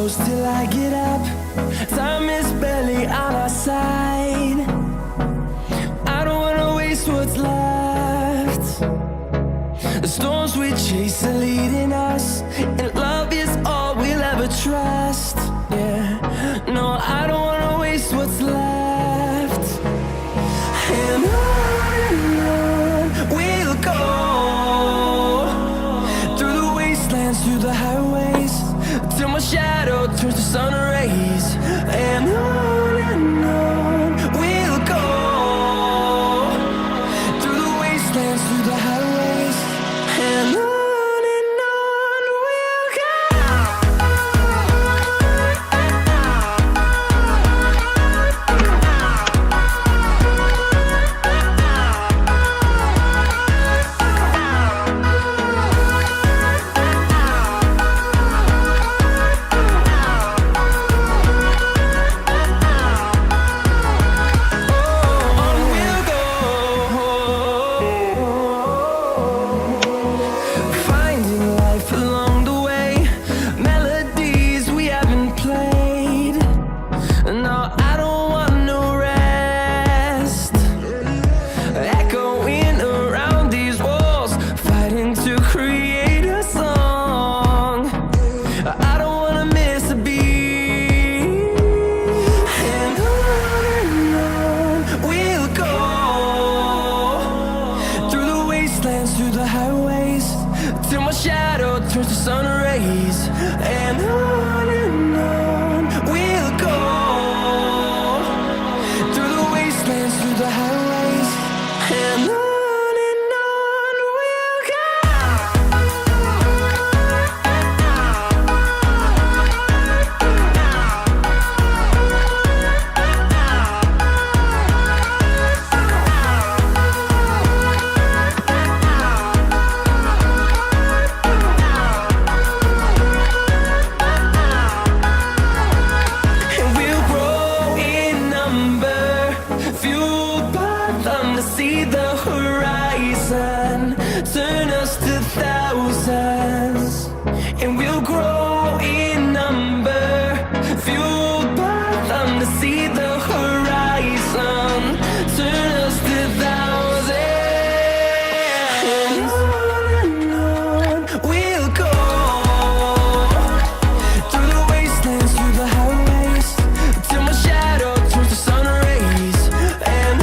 close till I get up. Time is barely on our side. I don't wanna waste what's left. The storms we chase are leading us, and love is all we'll ever trust. Yeah, no, I don't wanna waste what's left. And on we'll go, through the wastelands, through the highways, till my shadow turns to sun rays. And on we'll go, through the wastelands, through the highways, and on we'll go. Through the highways, till my shadow turns to sun rays. And on we'll go, through the wastelands, through the highways, and on we'll go. See the horizon, turn us to thousands, and we'll grow in number, fueled by them. To see the horizon, turn us to thousands, and on we'll go, through the wastelands, through the highways, till my shadow turns to sun rays. And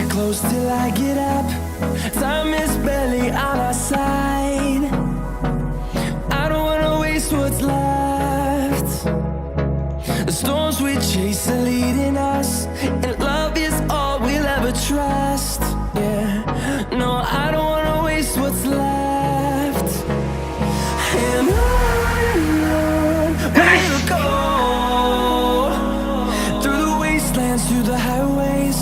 close till I get up. Time is barely on our side. I don't wanna waste what's left. The storms we chase are leading us, and love is all we'll ever trust. Yeah, no, I don't wanna waste what's left. And on we'll go, through the wastelands, through the highways,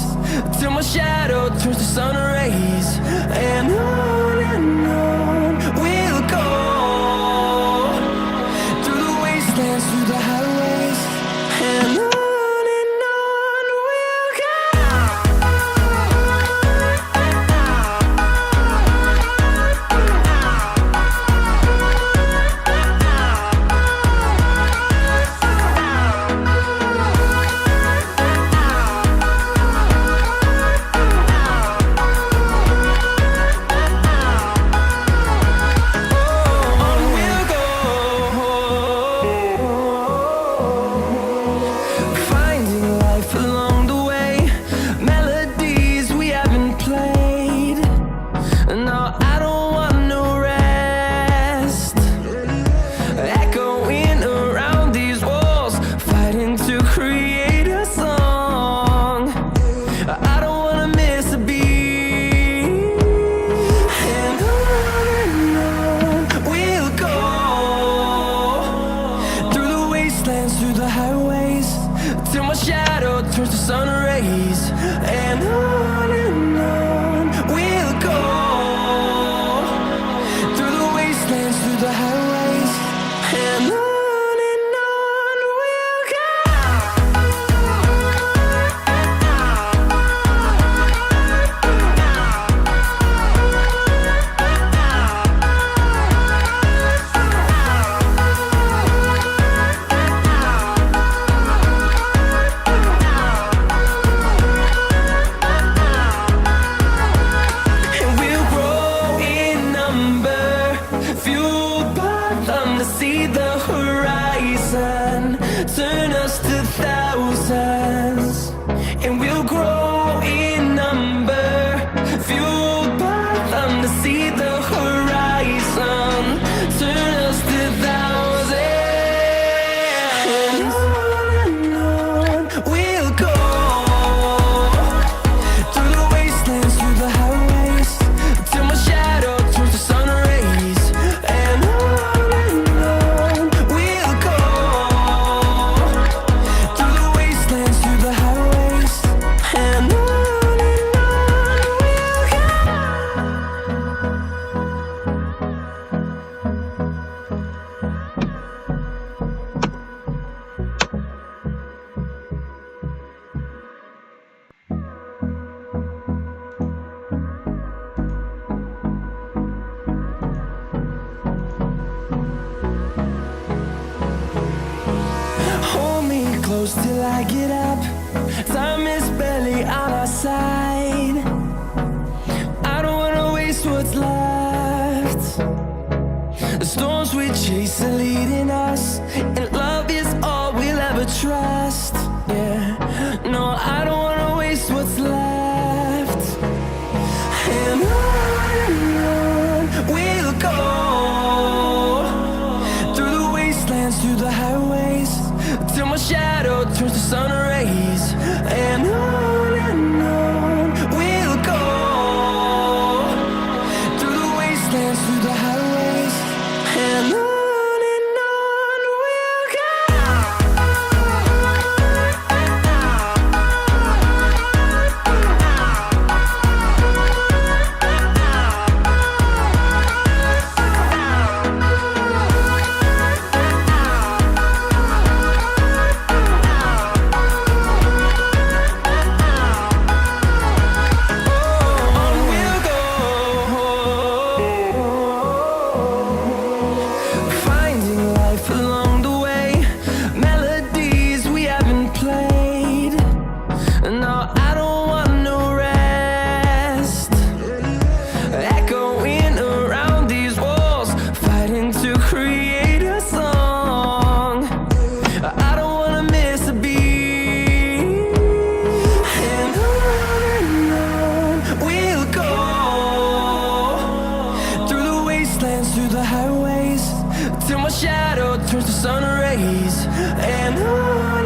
till my shadow turns to sun rays. And on we'll go, through turns to sun rays, and on we'll go, through the wastelands, through the highways, and on we'll go. See the horizon, turn us to thousands, and we'll grow in number, fueled by them to see the horizon, turn us to thousands, and on we'll go, through the wastelands, through the highways, till my shadow turns to sun rays, and on close till I get up. Time is barely on our side. I don't wanna waste what's left. The storms we chase are leading us, and love is all we'll ever trust. Yeah, no, I don't wanna waste what's left. And on we'll go, through the wastelands, through the highways, till my shadow turns to sun rays, and on we'll go, through the wastelands, through the highways, and on we'll go. Through the highways, till my shadow turns to sun rays, and on